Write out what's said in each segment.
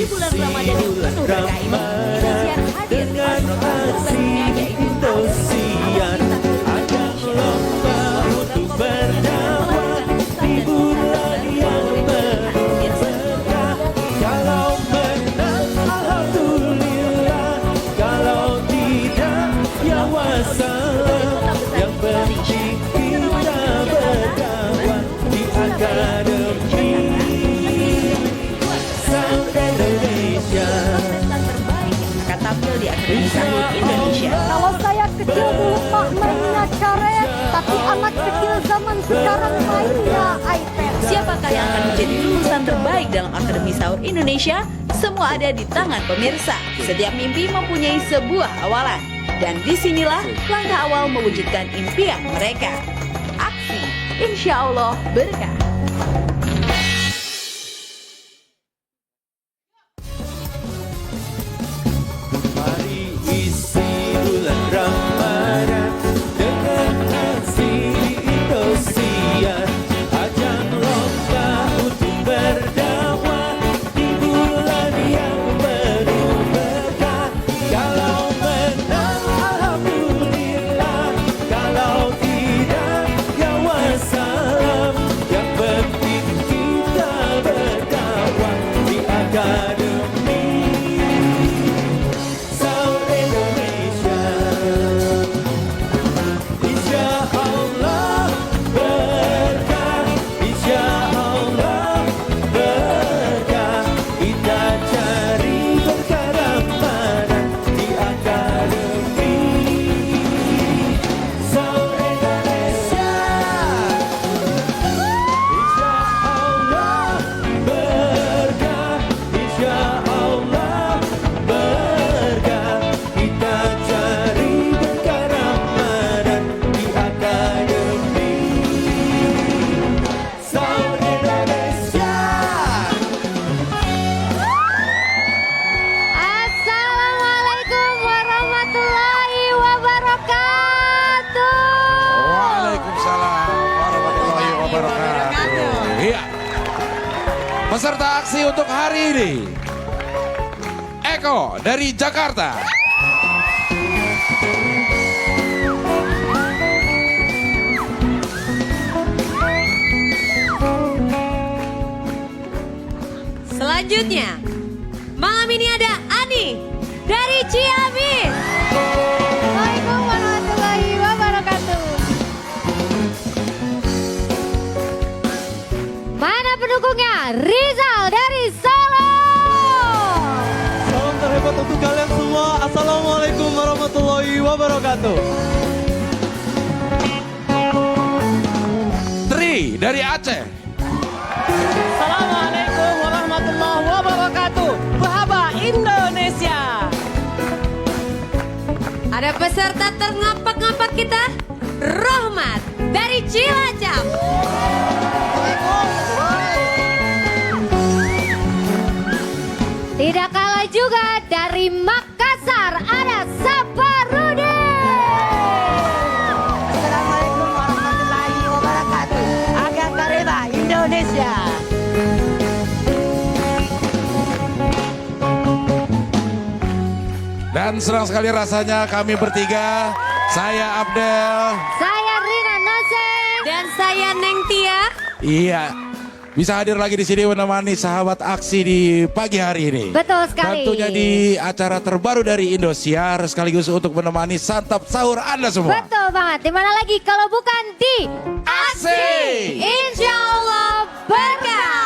Di bulan Ramadan yang penuh berkah ini, Indosiar hadir dengan aksi Indosiar ajang lomba untuk berdakwah di bulan yang penuh berkah. Kalau menang alhamdulillah, kalau tidak ya wassalam. Yang penting kita berdakwah di akademi Sound Indonesia. akan tampil di Akademi Sahur Indonesia. Kalau saya kecil dulu Pak mainnya karet, tapi anak kecil zaman sekarang mainnya iPad. Siapakah yang akan menjadi lulusan terbaik dalam Akademi Sahur Indonesia? Semua ada di tangan pemirsa. Setiap mimpi mempunyai sebuah awalan. Dan disinilah langkah awal mewujudkan impian mereka. Aksi, insya Allah berkah. Mari isi bulan Ramadan dengan aksi Indosiar ajang lomba untuk berdakwah di bulan yang penuh berkah. Kalau menang alhamdulillah, kalau tidak ya wassalam. Yang penting kita berdakwah di akademi Sound Indonesia. Insya Allah berkah, insya Allah berkah. Kita cari berkah Ramadan di akademi Sound Indonesia. Insya Allah berkah, insya Allah berkah. Kita cari berkah Ramadan di akademi Sound Indonesia. Assalamualaikum warahmatullahi wabarakatuh. Waalaikumsalam warahmatullahi wabarakatuh. Iya. Peserta aksi untuk hari ini, Eko dari Jakarta. Selanjutnya, malam ini ada Ani dari Ciamis. Waalaikumsalam warahmatullahi wabarakatuh. Mana pendukungnya? Rizal dari Solo. Salam terhebat untuk kalian semua. Assalamualaikum warahmatullahi wabarakatuh. Tri dari Aceh. Assalamualaikum warahmatullahi wabarakatuh. Bahaba Indonesia. Ada peserta terngampak-ngampak kita, Rohmat dari Cilacap. Tidak kalah juga dari Makassar ada Saparudi. Assalamualaikum warahmatullahi wabarakatuh. Agak Kareba Indonesia. Dan senang sekali rasanya kami bertiga. Saya Abdel. Saya Rina Nose. Dan saya Neng Tia. Iya. Bisa hadir lagi di sini menemani sahabat aksi di pagi hari ini. Betul sekali. Tentunya di acara terbaru dari Indosiar sekaligus untuk menemani santap sahur Anda semua. Betul banget. Dimana lagi kalau bukan di Aksi. Insya Allah berkah.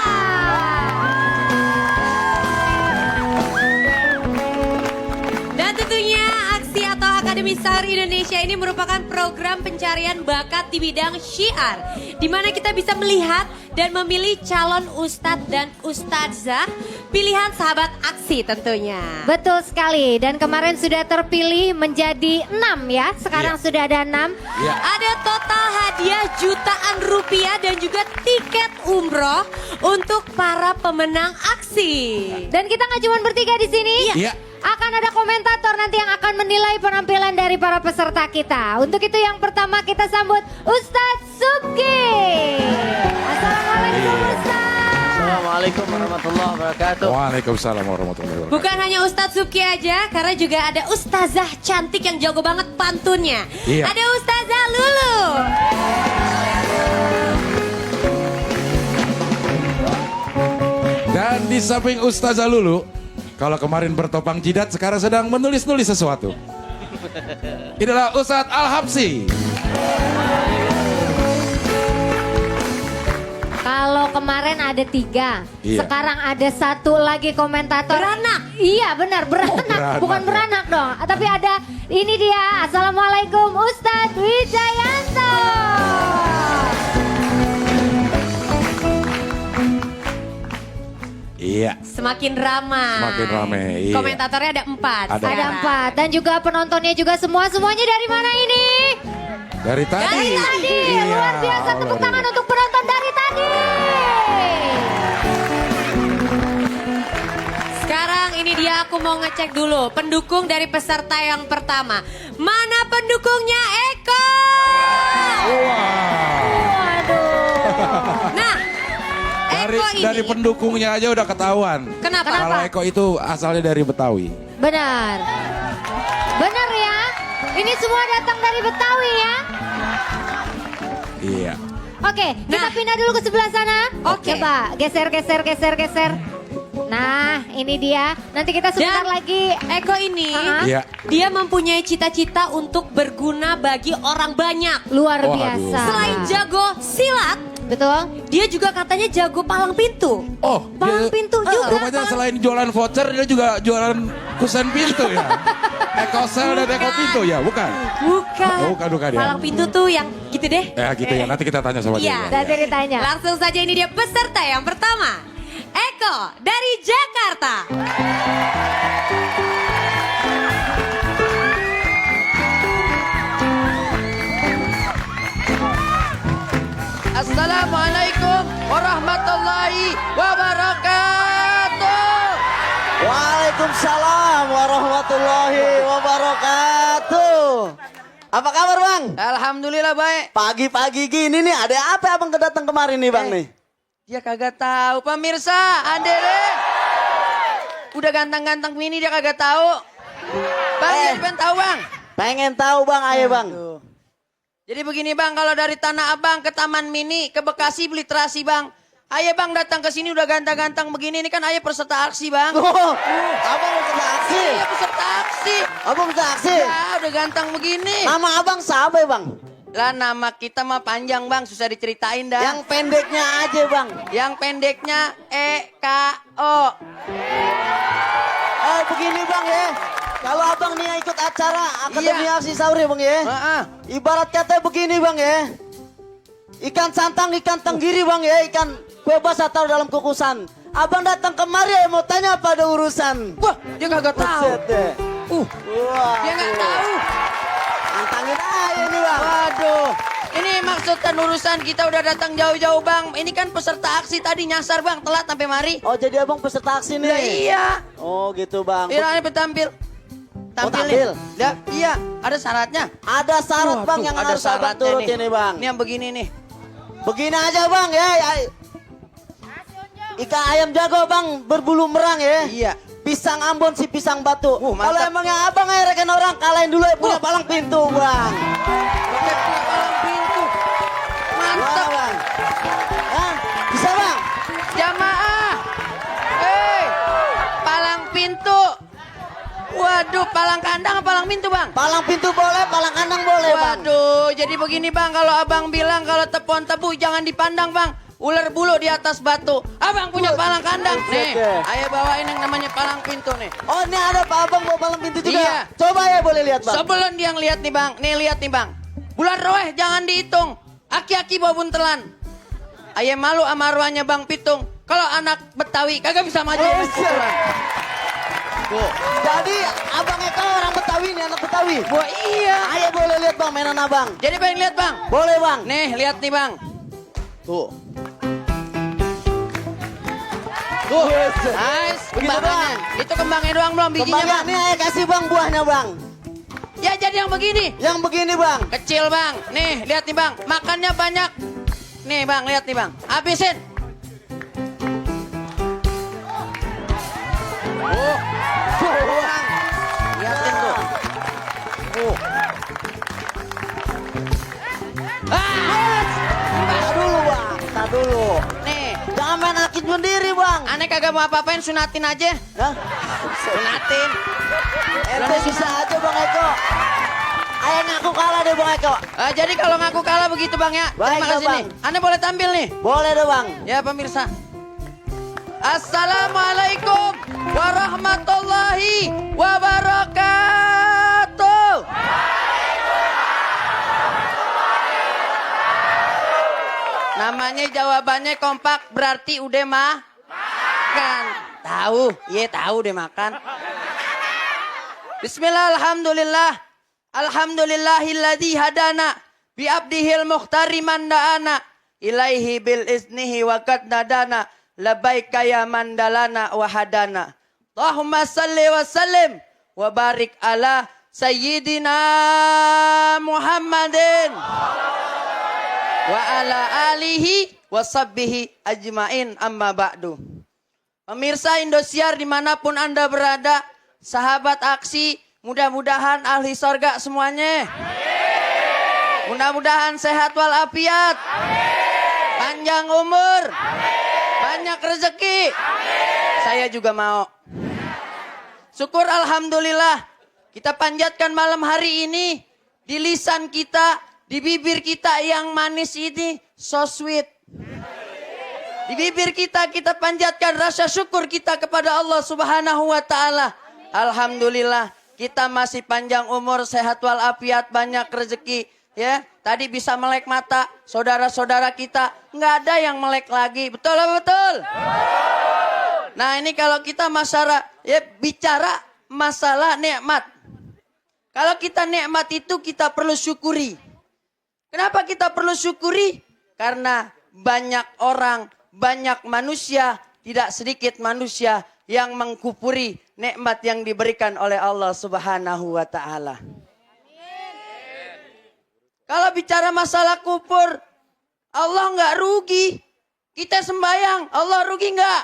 Dan tentunya aksi atau Akademi Sahur Indonesia ini merupakan program pencarian bakat di bidang syiar, di mana kita bisa melihat dan memilih calon ustadz dan ustadzah pilihan sahabat aksi tentunya. Betul sekali. Dan kemarin sudah terpilih menjadi 6 ya. Sekarang Iya. sudah ada 6. Iya. Ada total hadiah jutaan rupiah dan juga tiket umroh untuk para pemenang aksi. Dan kita nggak cuma bertiga di sini. Iya. Akan ada komentator nanti yang akan menilai penampilan dari para peserta kita. Untuk itu yang pertama kita sambut Ustadz Subki. Assalamualaikum Ustadz. Assalamualaikum warahmatullahi wabarakatuh. Waalaikumsalam warahmatullahi wabarakatuh. Bukan hanya Ustadz Subki aja, karena juga ada Ustazah cantik yang jago banget pantunnya. Iya. Ada Ustazah Lulu. Dan di samping Ustazah Lulu, kalau kemarin bertopang jidat, sekarang sedang menulis-nulis sesuatu. Inilah Ustadz Al-Habsi. Kalau kemarin ada 3, Iya. sekarang ada 1 lagi komentator. Beranak. Iya benar, beranak. beranak. Bukan beranak dong. Tapi ada, ini dia. Assalamualaikum Ustadz Wijayanto. Iya. Semakin ramai. Semakin ramai, iya. Komentatornya ada 4. Ada Ada 4. Dan juga penontonnya juga semuanya dari mana ini? Dari tadi. Dari tadi. Iya, Luar biasa, tepuk tangan untuk penonton dari tadi. Sekarang ini dia aku mau ngecek dulu pendukung dari peserta yang pertama. Mana pendukungnya Eko? Waduh. Nah, Eko ini. Dari pendukungnya aja udah ketahuan. Kenapa? Kalau Eko itu asalnya dari Betawi. Benar. Benar ya. Ini semua datang dari Betawi ya. Iya. Oke, kita Nah. pindah dulu ke sebelah sana. Oke. Coba geser. Nah, ini dia. Nanti kita sebentar Dan lagi. Eko ini, Iya. dia mempunyai cita-cita untuk berguna bagi orang banyak. Luar Oh, biasa. Selain jago silat, Betul. dia juga katanya jago palang pintu. Oh, Palang pintu juga. Rupanya selain jualan voucher, dia juga jualan kusen pintu ya. Eko sel dan Eko pintu ya, bukan? Bukan. Oh, bukan ya. Palang pintu tuh yang gitu deh. Ya gitu ya, nanti kita tanya sama dia. Iya. ya. Nanti ditanya. Langsung saja ini dia peserta yang pertama. Eko dari Jakarta. Assalamualaikum warahmatullahi wabarakatuh. Waalaikumsalam warahmatullahi wabarakatuh. Apa kabar bang? Alhamdulillah baik. Pagi-pagi gini nih, ada apa abang kedatang kemarin nih bang nih? Dia kagak tahu pemirsa, ade deh. Udah ganteng-ganteng mini dia kagak tahu. Bang, jadi pengen tahu bang. Pengen tahu bang, ayo bang. Aduh. Jadi begini bang, kalau dari Tanah Abang ke Taman Mini, ke Bekasi beli terasi bang. Ayo bang datang ke sini udah ganteng-ganteng begini, ini kan ayo peserta aksi bang. Oh, abang peserta aksi. Iya peserta aksi. Abang peserta aksi. Ya udah ganteng begini. Nama abang siapa ya bang? Lah nama kita mah panjang bang, susah diceritain dah. Yang pendeknya aja bang. Yang pendeknya EKO. Oh begini bang ya. Kalau abang nih ikut acara Akademi Iya. Aksi Sahur ya bang ya. Heeh. Ibarat kata begini bang ya. Ikan santang, ikan tenggiri bang ya. Ikan bebas atau dalam kukusan. Abang datang kemari ya, mau tanya apa ada urusan. Wah, dia kagak tahu. Buset deh. Wah, Dia nggak tahu. Antangin aja nih bang. Waduh. Ini maksudkan urusan kita udah datang jauh-jauh bang. Ini kan peserta aksi tadi nyasar bang, telat sampai mari. Oh jadi abang peserta aksi nih. Lah iya. Oh gitu bang. Ini tampil. Oh, Tampil tampil. nih. Lah, iya, ada syaratnya. Ada syarat bang Waduh, yang ada harus abang syaratnya turut nih. ini bang. Ini yang begini nih. Begini aja bang ya. Ikan ayam jago bang berbulu merang ya. Iya. Pisang Ambon si pisang batu. Mantap. Kalau emang yang abang ngerekan orang kalahin dulu ya punya palang pintu bang. Pakai palang pintu. Mantap. Wah, bang. Hah? Bisa bang? Jamaah. Palang pintu. Waduh, palang kandang apa palang pintu bang? Palang pintu boleh, palang kandang boleh bang. Waduh, jadi begini bang, kalau abang bilang kalau tepon tebu jangan dipandang bang. Ular bulu di atas batu. Abang punya palang kandang. Nih, ayo bawain yang namanya palang pintu nih. Oh ini ada Pak Abang bawa palang pintu juga. Iya. Coba ya boleh lihat bang. Sebelum dia ngeliat nih bang, nih lihat nih bang. Bulan roeh jangan dihitung. Aki-aki bawa buntelan. Ayo malu sama arwahnya bang Pitung. Kalau anak Betawi kagak bisa maju. Oh, gitu, Bang. Tuh. Jadi abang Eka orang Betawi nih, anak Betawi. Wah iya. Ayo boleh lihat bang mainan abang. Jadi pengen lihat bang. Boleh bang. Nih lihat nih bang. Tuh. Tuh. Nice. Begitu, Kembangannya. Bang. Itu kembangnya doang belum bijinya Kembangnya bang. nih ayo kasih bang buahnya bang. Ya jadi yang begini. Yang begini bang. Kecil bang. Nih lihat nih bang. Makannya banyak. Nih bang lihat nih bang. Habisin. Tuh, nih. Jangan main akid sendiri bang. Aneh kagak mau apa-apain, sunatin aja. Hah? Sunatin. Ente bisa aja bang Eko. Ayo ngaku kalah deh bang Eko. Jadi kalau ngaku kalah begitu bang ya. Baik, Terima kasih Bang. nih. Aneh boleh tampil nih. Boleh deh bang. Ya pemirsa. Assalamualaikum warahmatullahi wabarakatuh. Namanya jawabannya kompak berarti udah makan. Tahu, iya tahu deh makan. Bismillah, alhamdulillah. Alhamdulillahilladzi hadana bi abdihil muhtari mandana ilaihi bil iznihi wa qad nadana labaika ya mandalana wa hadana. Allahumma salli wa sallim wa barik ala sayyidina Muhammadin wa ala alihi wa sabbihi ajmain amma ba'du. Pemirsa Indosiar dimanapun Anda berada, sahabat aksi, mudah-mudahan ahli sorga semuanya. Mudah-mudahan sehat walafiat. Panjang umur. Banyak rezeki. Saya juga mau. Syukur alhamdulillah. Kita panjatkan malam hari ini. Di lisan kita, di bibir kita yang manis ini so sweet. Di bibir kita panjatkan rasa syukur kita kepada Allah Subhanahu wa taala. Alhamdulillah kita masih panjang umur, sehat walafiat, banyak rezeki ya. Tadi bisa melek mata, saudara-saudara kita nggak ada yang melek lagi. Betul apa betul? Nah, ini kalau kita bicara masalah nikmat. Kalau kita nikmat itu kita perlu syukuri. Kenapa kita perlu syukuri? Karena banyak orang, banyak manusia, tidak sedikit manusia yang mengkufuri nikmat yang diberikan oleh Allah Subhanahu wa taala. Kalau bicara masalah kufur, Allah nggak rugi. Kita sembahyang, Allah rugi nggak?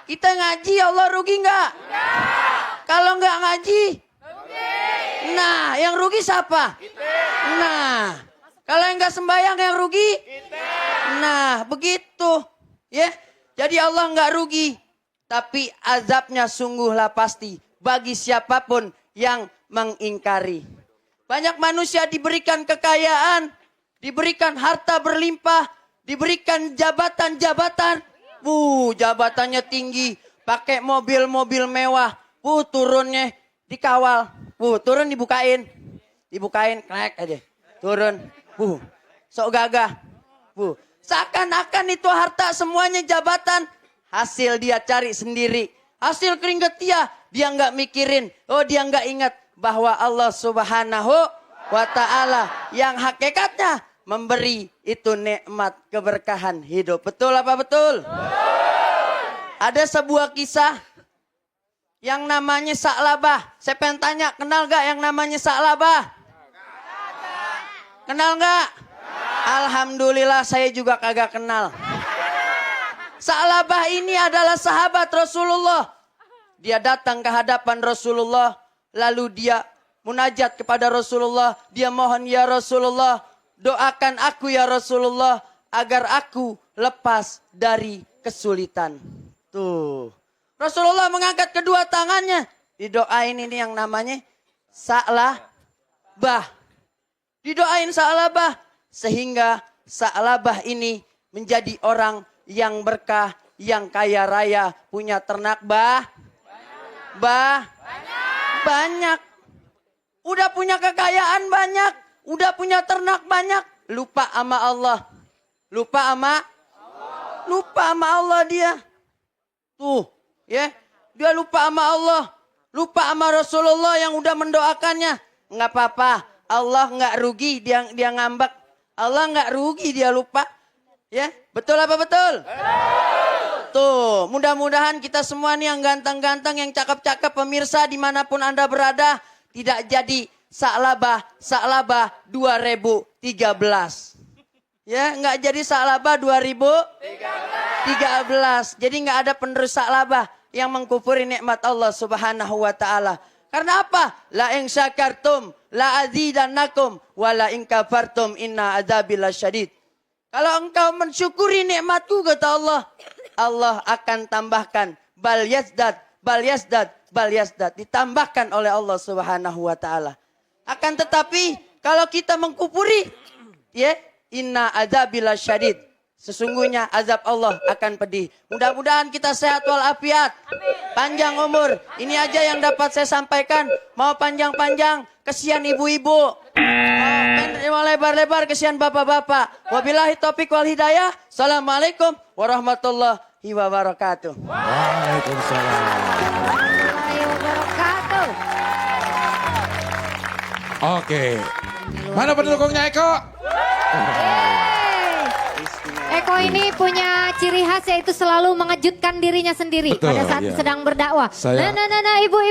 Kita ngaji, Allah rugi nggak? Kalau nggak ngaji, nah yang rugi siapa? Nah, kalau yang nggak sembahyang yang rugi? Nah, begitu. Ya, jadi Allah nggak rugi. Tapi azabnya sungguhlah pasti bagi siapapun yang mengingkari. Banyak manusia diberikan kekayaan, diberikan harta berlimpah, diberikan jabatan-jabatan. Jabatannya tinggi, pakai mobil-mobil mewah. Turunnya dikawal. Turun dibukain. Dibukain, klek aja. Turun. Sok gagah. Seakan-akan itu harta semuanya jabatan. Hasil dia cari sendiri. Hasil keringet dia nggak mikirin. Dia nggak ingat bahwa Allah Subhanahu wa taala yang hakikatnya memberi itu nikmat keberkahan hidup. Betul apa betul? Ada sebuah kisah yang namanya Sa'labah. Saya pengen tanya, kenal gak yang namanya Sa'labah? Kenal gak? Alhamdulillah saya juga kagak kenal. Sa'labah ini adalah sahabat Rasulullah. Dia datang ke hadapan Rasulullah. Lalu dia munajat kepada Rasulullah. Dia mohon, ya Rasulullah, doakan aku ya Rasulullah agar aku lepas dari kesulitan. Tuh. Rasulullah mengangkat kedua tangannya. Didoain ini yang namanya Sa'labah. Didoain Sa'labah. Sehingga Sa'labah ini menjadi orang yang berkah, yang kaya raya, punya ternak banyak. Udah punya kekayaan banyak, udah punya ternak banyak, lupa sama Allah. Lupa sama Allah dia. Tuh, ya. Dia lupa sama Allah, lupa sama Rasulullah yang udah mendoakannya. Enggak apa-apa, Allah enggak rugi dia ngambek. Allah enggak rugi dia lupa. Ya, betul apa betul? Tuh, mudah-mudahan kita semua nih yang ganteng-ganteng, yang cakep-cakep, pemirsa dimanapun Anda berada, tidak jadi Sa'labah 2013. Ya, nggak jadi Sa'labah 2013. Jadi nggak ada penerus Sa'labah yang mengkufuri nikmat Allah Subhanahu wa taala. Karena apa? La in syakartum la azidannakum wa la in kafartum inna adzabi lasyadid. Kalau engkau mensyukuri nikmatku, kata Allah, Allah akan tambahkan bal yazdad, bal yazdad, bal yazdad. Ditambahkan oleh Allah Subhanahu wa taala. Akan tetapi kalau kita mengkufuri, ya, inna adzabila syadid. Sesungguhnya azab Allah akan pedih. Mudah-mudahan kita sehat walafiat. Panjang umur. Ini aja yang dapat saya sampaikan. Mau panjang-panjang, kesian ibu-ibu. Mau lebar-lebar, kesian bapak-bapak. Wabillahi taufik wal hidayah. Assalamualaikum warahmatullahi wabarakatuh. Waalaikumsalam. Warahmatullahi wabarakatuh. Oke. Mana pendukungnya Eko? Yeay. Eko ini punya ciri khas yaitu selalu mengejutkan dirinya sendiri Betul, pada saat iya. sedang berdakwah. Saya- Nah, ibu.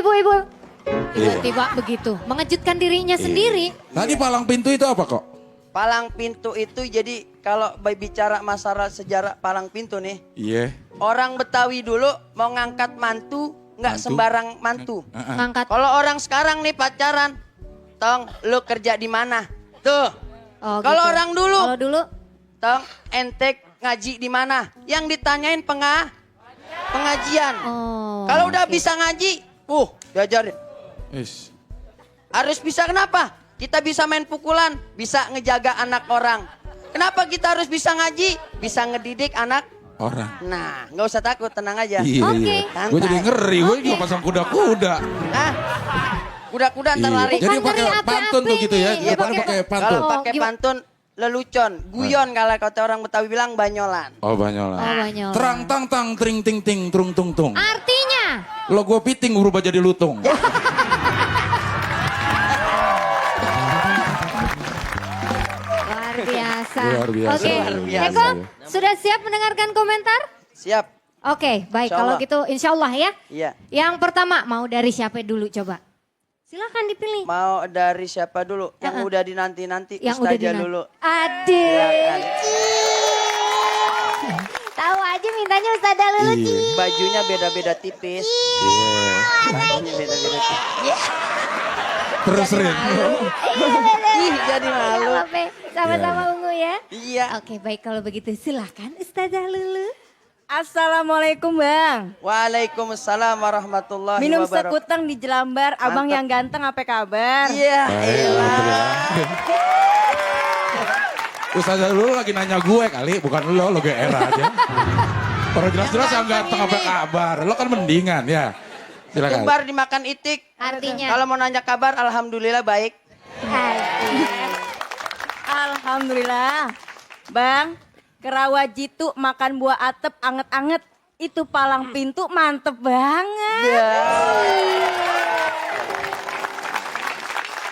Tiba-tiba begitu, mengejutkan dirinya sendiri. Tadi palang pintu itu apa kok? Palang pintu itu jadi kalau bicara masalah sejarah palang pintu nih. Iya. Orang Betawi dulu mau ngangkat mantu, nggak Mantu? sembarang mantu. Ngangkat. Kalau orang sekarang nih pacaran, tong lu kerja di mana? Tuh. Oh, Kalau gitu. orang dulu, Kalau dulu, tong ente ngaji di mana? Yang ditanyain pengajian. oh. Kalau udah oke. bisa ngaji, diajarin. Is. Harus bisa kenapa? Kita bisa main pukulan, bisa ngejaga anak orang. Kenapa kita harus bisa ngaji? Bisa ngedidik anak. Orang. Nah, nggak usah takut, tenang aja. Iya, Oke. iya. Gue jadi ngeri, gue juga pasang kuda-kuda. Nah, kuda-kuda ntar Iya. lari. Jadi Bukan pakai dari api-api pantun tuh gitu ya. nih. Iya, Pakai- pakai pantun. Kalau Oh, pakai gimana? pantun lelucon, guyon kalau kata orang Betawi bilang banyolan. Oh, banyolan. Oh, banyolan. Terang tang tang tring ting ting trung tung tung. Artinya, Lo gue piting berubah jadi lutung. luar biasa. Luar biasa, Oke, luar biasa. Eko, sudah siap mendengarkan komentar? Siap. Oke, baik. Insya Kalau Allah. gitu insya Allah ya. Iya. Yang pertama, mau dari siapa dulu coba? Silakan dipilih. Mau dari siapa dulu? Yang udah dinanti-nanti, Yang udah Ustazah dinanti. dulu. Aduh. Silakan. Tahu aja mintanya Ustazah Lulu, Iya. Ci. Bajunya beda-beda tipis. Iya. Bajunya beda-beda tipis. Terus Rin. Ih, jadi malu. Apa, Pe? Sama-sama ungu ya. Iya. Oke, baik kalau begitu silakan Ustazah Lulu. Assalamualaikum Bang. Waalaikumsalam warahmatullahi Minum wabarakatuh. sekutang di Jelambar. Abang Mantap. yang ganteng apa kabar? Iya. Baik, elah. alhamdulillah. Ustazah dulu lagi nanya gue kali, bukan lo GR aja. Orang jelas-jelas yang ganteng apa kabar. Lo kan mendingan ya. Silakan. Kembar dimakan itik. Artinya. Kalau mau nanya kabar, alhamdulillah baik. Alhamdulillah. Bang, Kerawajitu makan buah atep anget-anget. Itu palang pintu mantep banget. Ya.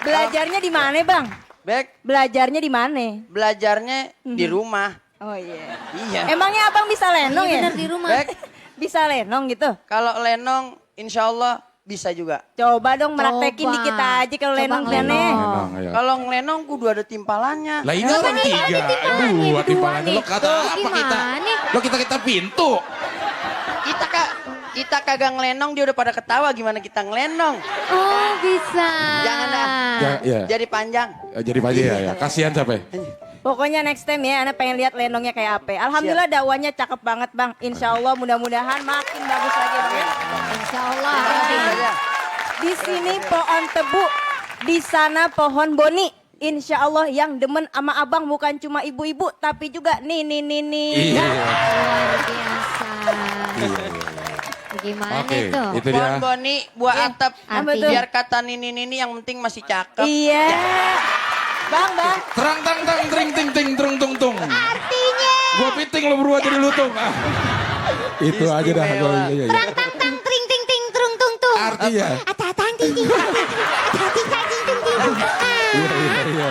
Belajarnya di mana Bang? Bek, Belajarnya di mana? belajarnya di rumah. Oh iya. Iya. Emangnya abang bisa lenong Iya ya? benar di rumah. Bek, Bisa lenong gitu? kalau lenong insya Allah bisa juga. Coba dong meraktekin Coba. dikit aja kalau Coba lenong lenong. gimana? Lenong, ya. Kalau ngelenong kudu ada timpalannya. Lah ini orang tiga, dua timpangannya. Lo kata apa kita? Gimana? Lo kita pintu. Kita kagak ngelenong, dia udah pada ketawa gimana kita ngelenong. Oh bisa. Jangan dah. Ya, ya. Jadi panjang. Jadi Pak Haji ya. Kasihan siapa? Pokoknya next time ya, Ana pengen lihat lenongnya kayak apa. Alhamdulillah dakwanya cakep banget Bang. Insya Allah mudah-mudahan makin bagus lagi Bang ya. Insya Allah. Ya. Di sini pohon tebu, di sana pohon boni. Insya Allah yang demen sama abang bukan cuma ibu-ibu tapi juga nih. Iya. Luar biasa. Gimana Oke, itu? itu dia. Pohon boni, buah atap. Artinya? Biar kata nini yang penting masih cakep. Iya. Bang. Terang tang tang tring ting ting trung tung tung. Artinya. Gua piting lo berubah jadi lutung. Ah. Itu aja dah. Istimewa. Iya, iya. Tang tang tang tring ting ting trung tung tung. Artinya. Atatang ting ting. Atatang ting ting ting. Iya.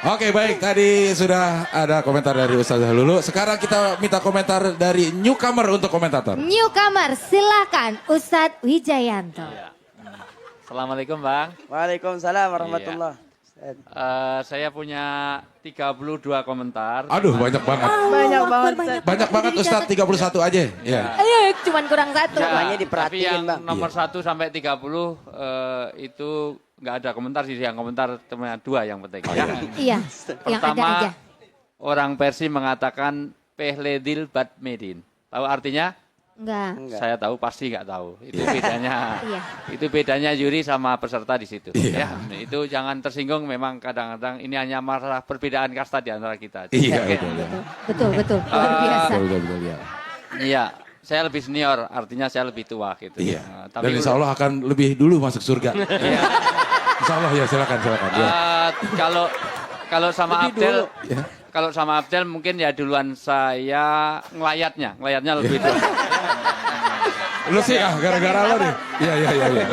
Oke baik, tadi sudah ada komentar dari Ustazah Lulu. Sekarang kita minta komentar dari newcomer untuk komentator. Newcomer, silakan Ustadz Wijayanto. Assalamualaikum Bang. Waalaikumsalam warahmatullahi. Saya punya 32 komentar. Aduh banyak banget. Banyak banget. Banyak banget Ustadz 31 aja. Ya. Ayo, cuman kurang satu. Ya, Semuanya tapi diperhatiin, yang Bang. nomor 1 sampai 30 itu nggak ada komentar sih, yang komentar cuma 2 yang penting. Ya. Iya, yang ada Pertama, aja. orang Persia mengatakan Pehledil Badmedin. Tahu artinya? Enggak. Saya tahu, pasti nggak tahu. Itu bedanya. Iya. Itu bedanya juri sama peserta di situ. Iya. Ya, itu jangan tersinggung. Memang kadang-kadang ini hanya masalah perbedaan kasta di antara kita. Iya, Oke. betul, ya. Betul. Luar biasa. Betul, ya. Iya, saya lebih senior, artinya saya lebih tua gitu. Iya. Nah, Dan insya Allah akan lebih dulu masuk surga. Insya Allah ya, silakan. Ya. Kalau sama Abdel, Ya. kalau sama Abdel mungkin ya duluan saya ngelayatnya lebih dulu. Lu sih gara-gara lo nih. Iya.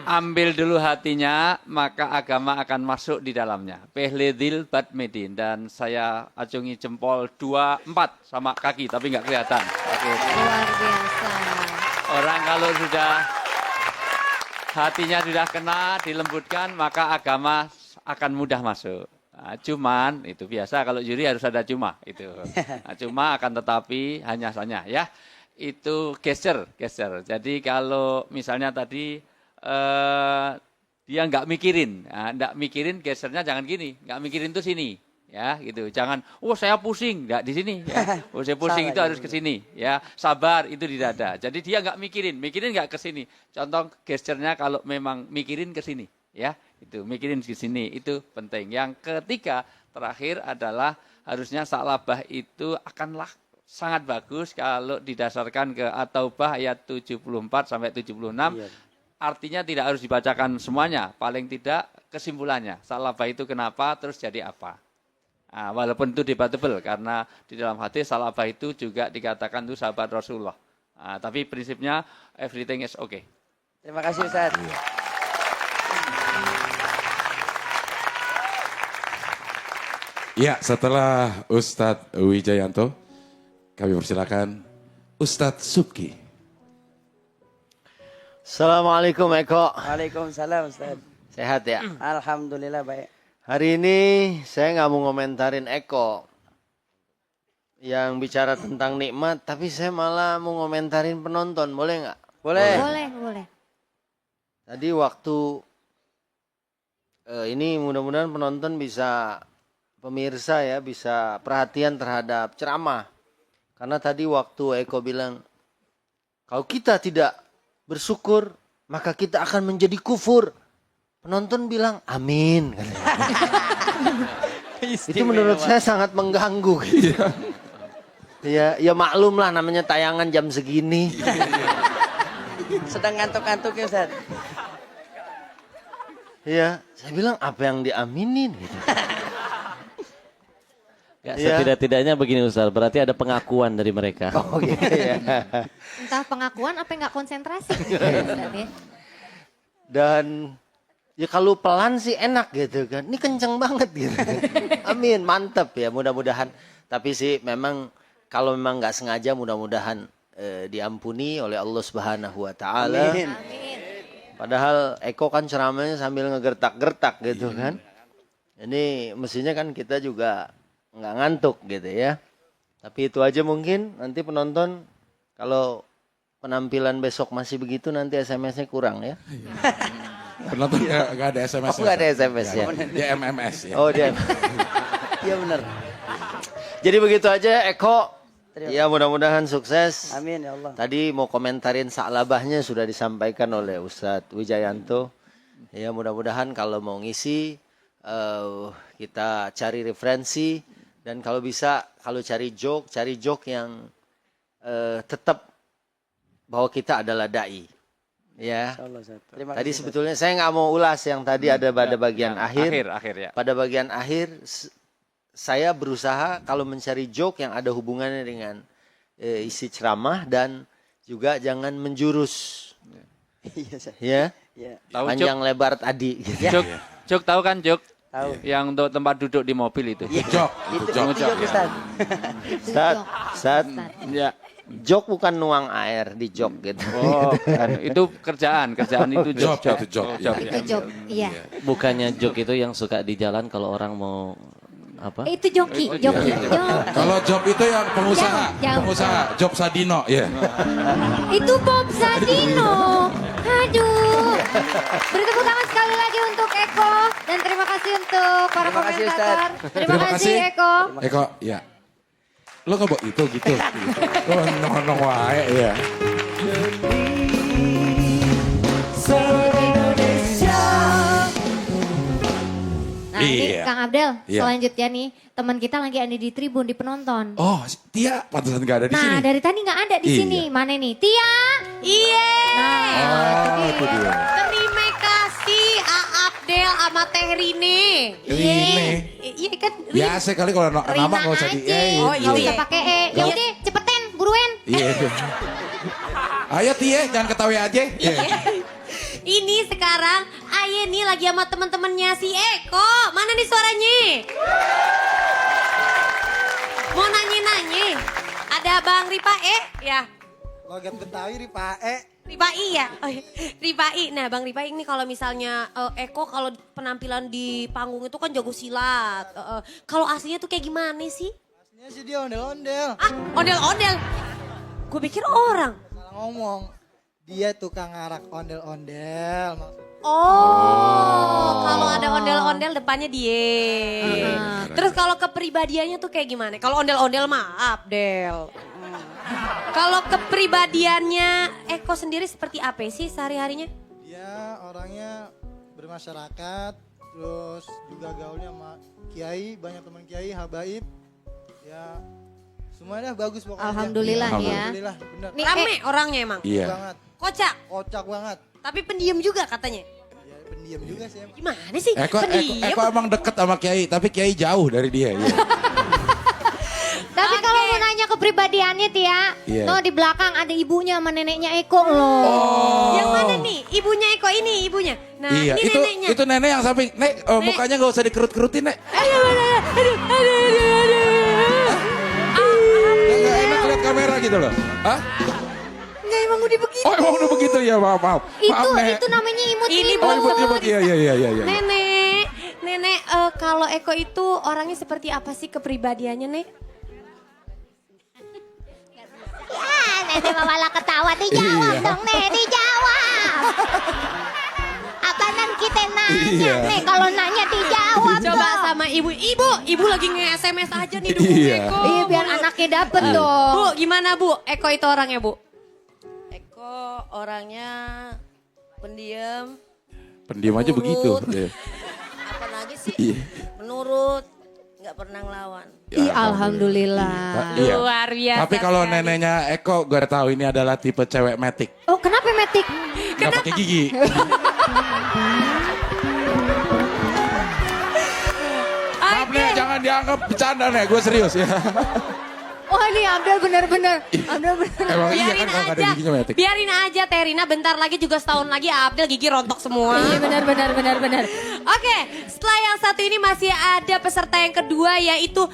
Ambil dulu hatinya, maka agama akan masuk di dalamnya. Pehledil Badmedin. Dan saya acungi jempol 24 sama kaki, tapi nggak kelihatan. Oke. Luar biasa. Orang kalau sudah hatinya sudah kena, dilembutkan, maka agama akan mudah masuk. Nah, cuman itu biasa kalau juri harus ada cuma itu. Nah, cuma akan tetapi hanya saja ya. Itu geser. Jadi kalau misalnya tadi dia nggak mikirin, nggak mikirin gesernya jangan gini, nggak mikirin tuh sini. Ya, gitu. Jangan, saya pusing, nggak di sini. Ya. Saya pusing itu harus ke sini. Ya, sabar itu di dada. Jadi dia nggak mikirin nggak ke sini. Contoh gesternya kalau memang mikirin ke sini. Ya, itu mikirin ke sini itu penting. Yang ketiga terakhir adalah harusnya saklabah itu akanlah sangat bagus kalau didasarkan ke At-Taubah ayat 74 sampai 76. Iya. Artinya tidak harus dibacakan semuanya, paling tidak kesimpulannya. Saklabah itu kenapa, terus jadi apa. Nah, walaupun itu debatable karena di dalam hadis saklabah itu juga dikatakan itu sahabat Rasulullah. Nah, tapi prinsipnya everything is okay. Terima kasih Ustaz. Ya, setelah Ustadz Wijayanto, kami persilakan Ustadz Subki. Assalamualaikum Eko. Waalaikumsalam Ustaz. Sehat ya? Alhamdulillah baik. Hari ini saya nggak mau ngomentarin Eko yang bicara tentang nikmat, tapi saya malah mau ngomentarin penonton, boleh nggak? Boleh. Boleh. Tadi waktu ini mudah-mudahan penonton bisa, pemirsa ya, bisa perhatian terhadap ceramah. Karena tadi waktu Eko bilang, kalau kita tidak bersyukur, maka kita akan menjadi kufur. Penonton bilang, amin. Itu menurut saya sangat mengganggu. Gitu. Ya maklum lah namanya tayangan jam segini. Sedang ngantuk-ngantuk ya Ustaz. Ya, saya bilang apa yang diaminin gitu. Ya, setidak-tidaknya begini Ustaz, berarti ada pengakuan dari mereka. Oh gitu ya. Entah pengakuan apa nggak konsentrasi. Ustaz, ya. Dan ya kalau pelan sih enak gitu kan. Ini kenceng banget gitu. Amin, mantep ya mudah-mudahan. Tapi sih memang kalau memang nggak sengaja mudah-mudahan diampuni oleh Allah Subhanahu wa taala. Amin. Padahal Eko kan ceramahnya sambil ngegertak-gertak gitu kan. Ini mestinya kan kita juga nggak ngantuk gitu ya. Tapi itu aja mungkin nanti penonton kalau penampilan besok masih begitu nanti SMS-nya kurang ya. Penonton nggak ada SMS. Oh, nggak ada SMS ya. Dia MMS ya. Oh dia. Iya benar. Jadi begitu aja Eko. Ya mudah-mudahan sukses. Amin ya Allah. Tadi mau komentarin saklabahnya sudah disampaikan oleh Ustadz Wijayanto. Ya mudah-mudahan kalau mau ngisi kita cari referensi dan kalau bisa kalau cari joke yang tetap bahwa kita adalah dai. Ya. Terima Tadi kasih, sebetulnya saya nggak mau ulas yang tadi ada pada bagian akhir. Ya. Pada bagian akhir saya berusaha kalau mencari joke yang ada hubungannya dengan isi ceramah dan juga jangan menjurus. Iya, Ustaz. Ya. Iya. Tahu Panjang lebar tadi gitu. Jok tahu kan Jok? Tahu. Yang untuk tempat duduk di mobil itu. Jok, Itu jok. jok Ustaz. Saat Ya. jok bukan nuang air di jok gitu. Oh, kan. Itu kerjaan itu Job, job. itu job. Job, Itu job, iya. Bukannya jok itu yang suka di jalan kalau orang mau apa? Itu joki. Kalau job itu yang pengusaha, Jauh. Job Sadino, ya. Itu Bob Sadino. Aduh. Beri tepuk tangan sekali lagi untuk Eko. Dan terima kasih untuk para Terima kasih, komentator. Ustaz. Terima kasih Eko. Eko, ya. Lo nggak bawa itu gitu. Lo nong wae ya. Nah ini Iya. Kang Abdel, Iya. selanjutnya nih teman kita lagi ada di tribun, di penonton. Oh, Tia pantesan nggak ada di sini. Nah dari tadi nggak ada di Iya. sini. Mana nih? Tia. Iya. Oh, itu dia. Terima kasih Abdel sama Teh Rine. Rine. Iya kan? Biasa kali kalau nama nggak usah di aja. E. Oh, Nggak iya. usah pakai E. Ya udah cepetin, buruan. Iya. Ayo Tia, jangan ketahui aja. Iya. Ini sekarang Aye nih lagi sama teman-temannya si Eko. Mana nih suaranya? Mau nanya-nanya. Ada Bang Ripae ya? Logat Betawi Ripae. Ripai ya? Oh, iya. Ripai. Nah Bang Ripai ini kalau misalnya Eko kalau penampilan di panggung itu kan jago silat. Kalau aslinya tuh kayak gimana sih? Aslinya sih dia ondel-ondel. Ah, ondel-ondel. Gue pikir orang. Salah ngomong. Dia tukang ngarak ondel-ondel. Oh, kalau ada ondel-ondel depannya dia. Terus kalau kepribadiannya tuh kayak gimana? Kalau ondel-ondel mah Abdel. Kalau kepribadiannya Eko sendiri seperti apa sih sehari-harinya? Dia orangnya bermasyarakat, terus juga gaulnya sama kiai, banyak teman kiai, habaib. Ya semuanya bagus pokoknya. Alhamdulillah nih ya. Alhamdulillah, bener. Nih, Rame orangnya emang. Iya. Banget, Kocak, kocak banget. tapi pendiam juga katanya. Ya pendiam juga sih emang. Gimana sih? Eko Pendiam. emang deket sama Kiai, tapi Kiai jauh dari dia. Iya. Tapi kalau mau nanya kepribadiannya Tia, Iya. tuh di belakang ada ibunya sama neneknya Eko loh. Yang mana nih? Ibunya Eko ini ibunya. Nah Iya, ini itu neneknya. itu nenek yang samping. Nek, mukanya nggak usah dikerut-kerutin, Nek. Nggak enak lihat kamera gitu loh. Hah? Enggak emang udah begitu. Oh, emang udah begitu ya, maaf. Maaf, Nek. Itu namanya imut. Ini Oh, imut-imut, iya. Nenek, kalau Eko itu orangnya seperti apa sih kepribadiannya, Nek? Ya, nenek malah ketawa, dijawab Iya. dong Nek, dijawab. Apaanan kita nanya Iya. Nek, kalau nanya dijawab Coba dong. sama ibu lagi nge-SMS aja nih dukung Iya. Eko. Iya biar anaknya dapet dong. Bu, gimana Bu? Eko itu orangnya Bu? Eko orangnya pendiam, Pendiam aja begitu. Iya. apa lagi sih? Iya. Menurut, nggak pernah ngelawan. Ih, alhamdulillah. Iya. Luar biasa Tapi kalau sekali. neneknya Eko, gue tahu ini adalah tipe cewek metik. Oh, kenapa metik? Gak pakai gigi. Maaf nih, jangan dianggap bercanda nih, gue serius ya. Oh, ini Abdel bener-bener. Abdel bener. Emang iya Biarin kan kalau nggak ada aja, giginya metik. biarin aja Terina, bentar lagi juga setahun lagi Abdel gigi rontok semua. Iya benar. Oke, setelah yang satu ini masih ada peserta yang kedua yaitu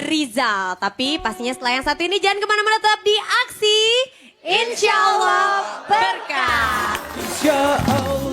Rizal. Tapi pastinya setelah yang satu ini jangan kemana-mana, tetap di Aksi Insya Allah Berkah. Insya Allah.